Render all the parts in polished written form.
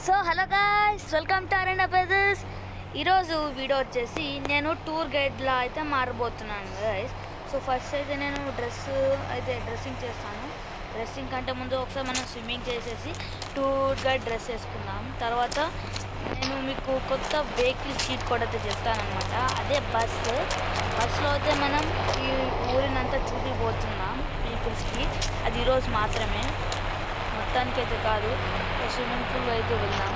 So hello guys, welcome to arena brothers. ఈరోజు video వచ్చేసి నేను టూర్ గైడ్లా అయితే మారబోతున్నాను గాయ్స్. సో ఫస్ట్ అయితే నేను డ్రెస్సింగ్ చేస్తాను. డ్రెస్సింగ్ కంటే ముందు ఒకసారి మనం స్విమ్మింగ్ చేసేసి టూర్ గైడ్ డ్రెస్ వేసుకుందాం. తర్వాత నేను మీకు కొత్త వెహికల్ షీట్ కూడా అయితే చెప్తానమాట. అదే బస్సులో అయితే మనం ఈ ఊరినంతా చూపిపోతున్నాం పీపుల్స్కి. అది ఈరోజు మాత్రమే, మొత్తానికి అయితే కాదు. స్విమ్మింగ్ పూల్ అయితే వెళ్దాం.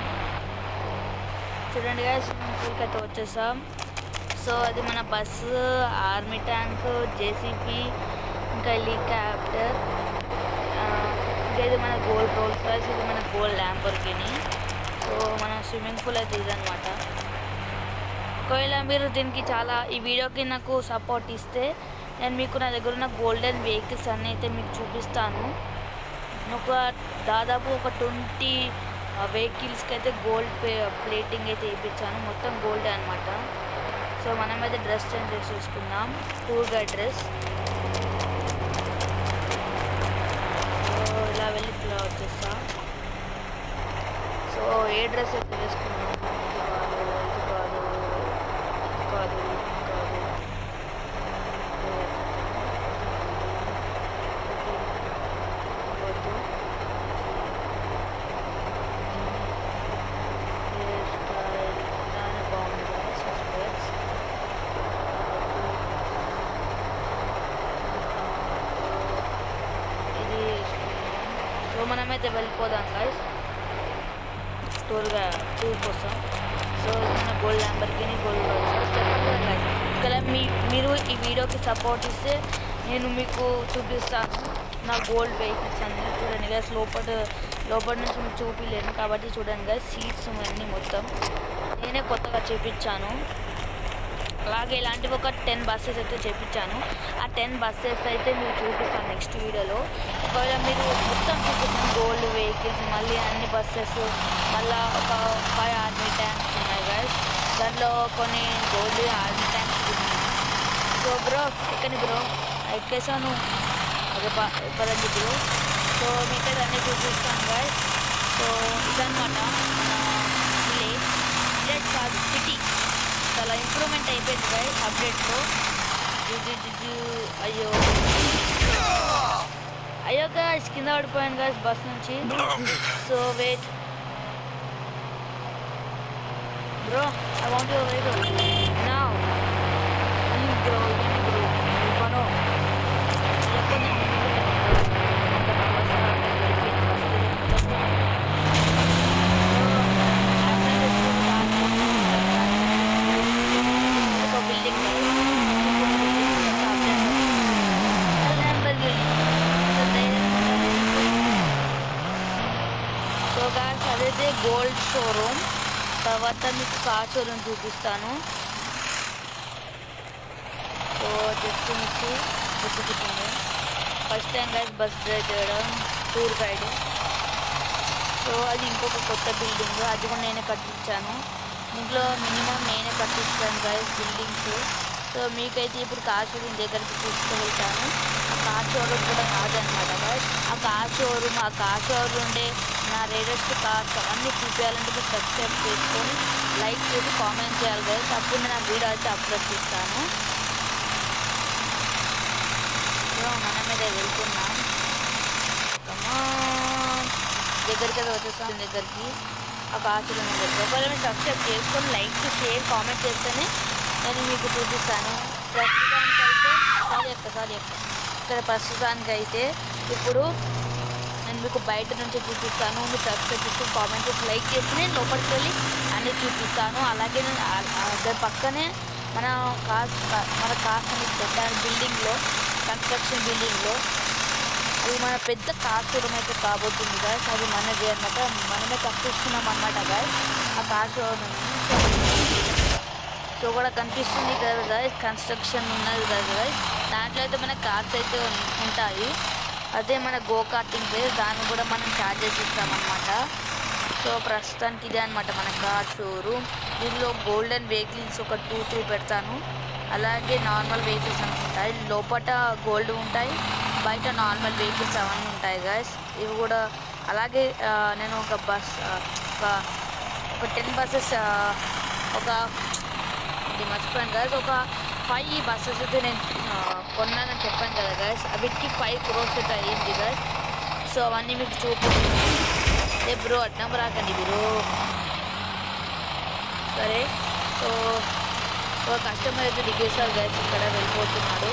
చూడండి గాయ్స్, స్విమ్మింగ్ పూల్కి అయితే వచ్చేసాం. సో అది మన బస్సు, ఆర్మీ ట్యాంక్, జేసీపీ, ఇంకా హెలికాప్టర్, ఇంకా ఇది మన గోల్డ్ రోల్స్ రాయ్స్, ఇది మన గోల్డ్ ల్యాంబోర్గిని. సో మన స్విమ్మింగ్ పూల్ అయితే ఇదనమాట. ఒకవేళ మీరు దీనికి ఈ వీడియోకి నాకు సపోర్ట్ ఇస్తే నేను మీకు నా దగ్గర ఉన్న గోల్డెన్ వెహికల్స్ అన్నీ అయితే మీకు చూపిస్తాను. దాదాపు ఒక 20 వెహికల్స్కి అయితే గోల్డ్ ప్లేటింగ్ అయితే వేయించాను. మొత్తం గోల్డే అనమాట. సో మనమైతే డ్రెస్ చేంజ్ చేసి చూసుకుందాం, టూర్ గైడ్ డ్రెస్. సో ఇలా వెళ్ళి ఇలా వచ్చేస్తా. సో ఏ డ్రెస్ అయితే వేసుకున్నాం, ఇది కాదు. సో మనమైతే వెళ్ళిపోదాం గైస్ టూర్ కోసం. సో మన గోల్డ్ ల్యాంబోర్గిని, గోల్డ్ రోల్స్ చెప్పండి గైస్. ఇక్కడ మీరు ఈ వీడియోకి సపోర్ట్ ఇస్తే నేను మీకు చూపిస్తాను నా గోల్డ్ వెహికల్స్ అన్నీ. చూడండి గైస్, లోపల నుంచి మీకు చూపించలేను కాబట్టి చూడండి గైస్, సీట్స్ అన్నీ మొత్తం నేనే కొత్తగా చేపించాను. అలాగే ఇలాంటివి ఒక 10 బస్సెస్ అయితే చేపించాను. ఆ 10 బస్సెస్ అయితే మీరు చూపిస్తాను నెక్స్ట్ వీడియోలో. ఒకవేళ మీరు మొత్తం చూపిస్తాను గోల్డ్ వెహికల్స్, మళ్ళీ అన్ని బస్సెస్, మళ్ళీ ఒక 5 ఆర్మీ ట్యాంక్స్ ఉన్నాయి గైస్. దాంట్లో కొన్ని గోల్డ్ ఆర్మీ ట్యాంక్స్ ఉన్నాయి. సో బ్రో ఎక్కని బ్రో ఎక్కేసాను, అదే పదండి బ్రో. సో మీకైతే అన్నీ చూపిస్తాను గైస్. సో ఇదన్నమాట మన విలేజ్ కాదు, సిటీ. చాలా ఇంప్రూవ్మెంట్ అయిపోయింది గైస్ అప్డేట్తో. అయ్యో గైస్, కింద పడిపోయాను గైస్ బస్ నుంచి. So wait bro, I want your vehicle now. Bro ఇవ్వను, అదైతే గోల్డ్ షోరూమ్. తర్వాత మీకు కార్ షోరూమ్ చూపిస్తాను. సో జస్ట్ మిస్ గుర్తుకుంటుంది. First time guys bus drive చేయడం, టూర్ గైడ్. సో అది ఇంకొక కొత్త బిల్డింగ్, అది కూడా నేనే కట్టించాను. ఇంట్లో మినిమం నేనే కట్టించాను గైస్ బిల్డింగ్స్. సో మీకైతే ఇప్పుడు కార్ షోరూమ్ దగ్గరికి తీసుకువెళ్తాను. ఆ కార్ షోరూమ్ కూడా కాదనమాట గైస్. ఆ కార్ షోరూమ్ ఉండే నా లేటెస్ట్ కార్స్ అవన్నీ చూపించాలంటే మీరు సబ్స్క్రైబ్ చేసుకొని లైక్ చేసి కామెంట్ చేయాలి గైస్. అప్పుడు నేను ఆ వీడియో అయితే అప్లోడ్ చేస్తాను. సో మన మీద వెళ్తున్నాం, దగ్గరికి అయితే వచ్చేస్తాం. దగ్గరికి ఆ కార్ షోరూమ్ దగ్గర ఒకవేళ మీరు సబ్స్క్రైబ్ చేసుకొని లైక్, షేర్, కామెంట్ చేస్తేనే నేను మీకు చూపిస్తాను. ప్రస్తుతానికైతే ఇప్పుడు నేను మీకు బయట నుంచి చూపిస్తాను. మీరు సబ్స్క్రైబ్ చేసుకుని కామెంట్ చేసి లైక్ చేసి నేను లోపలికి వెళ్ళి అన్నీ చూపిస్తాను. అలాగే నేను అక్కడ పక్కనే మన కార్స్ అని పెట్టాను బిల్డింగ్లో, కన్స్ట్రక్షన్ బిల్డింగ్లో. అది మన పెద్ద కార్ షోరూమ్ అయితే కాబోతుంది గాయస్. అది మనది అనమాట, మనమే కట్టిస్తున్నాం అనమాట గాయస్ ఆ కార్ షోరూమ్. సో కూడా కనిపిస్తుంది కదా గాయస్, కన్స్ట్రక్షన్ ఉన్నది కదా గాయస్. దాంట్లో అయితే మన కార్స్ అయితే ఉంటాయి. అదే మన గో కార్టింగ్ ప్లేస్, దాన్ని కూడా మనం ఛార్జెస్ ఇస్తామన్నమాట. సో ప్రస్తుతానికి ఇదే అనమాట మన కార్ షోరూమ్. దీనిలో గోల్డెన్ వెహికల్స్ ఒక 2-3 పెడతాను. అలాగే నార్మల్ వెహికల్స్ అని ఉంటాయి. లోపల గోల్డ్ ఉంటాయి, బయట నార్మల్ వెహికల్స్ అవన్నీ ఉంటాయి గాయస్. ఇవి కూడా అలాగే నేను ఒక ఒక 10 బస్సెస్ ఒక ఇది మర్చిపోయాను గైస్. ఒక 5 బస్సెస్ అయితే నేను కొన్నానని చెప్పాను కదా గైస్. అవిటికి 5 crores అయితే అయ్యింది గైస్. సో అవన్నీ మీకు చూపిస్తున్నాను. అదే బ్రో అడ్డం రాకండి బ్రో. సరే, సో ఒక కస్టమర్ అయితే దిగేశారు గైస్, ఇక్కడ వెళ్ళిపోతున్నాడు.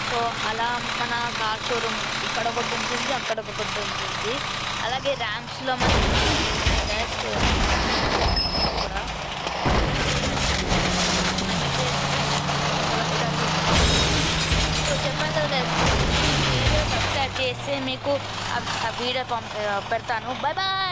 సో అలా మన కార్ షోరూమ్ ఇక్కడ ఒకటి ఉంటుంది, అక్కడ ఒకటి ఉంటుంది. అలాగే ర్యాంప్స్లో మనకి గైస్ కూడా సో చెప్పాను కదా గైస్, వీడియో సబ్స్క్రైబ్ చేస్తే మీకు ఆ వీడియో పెడతాను. Bye bye.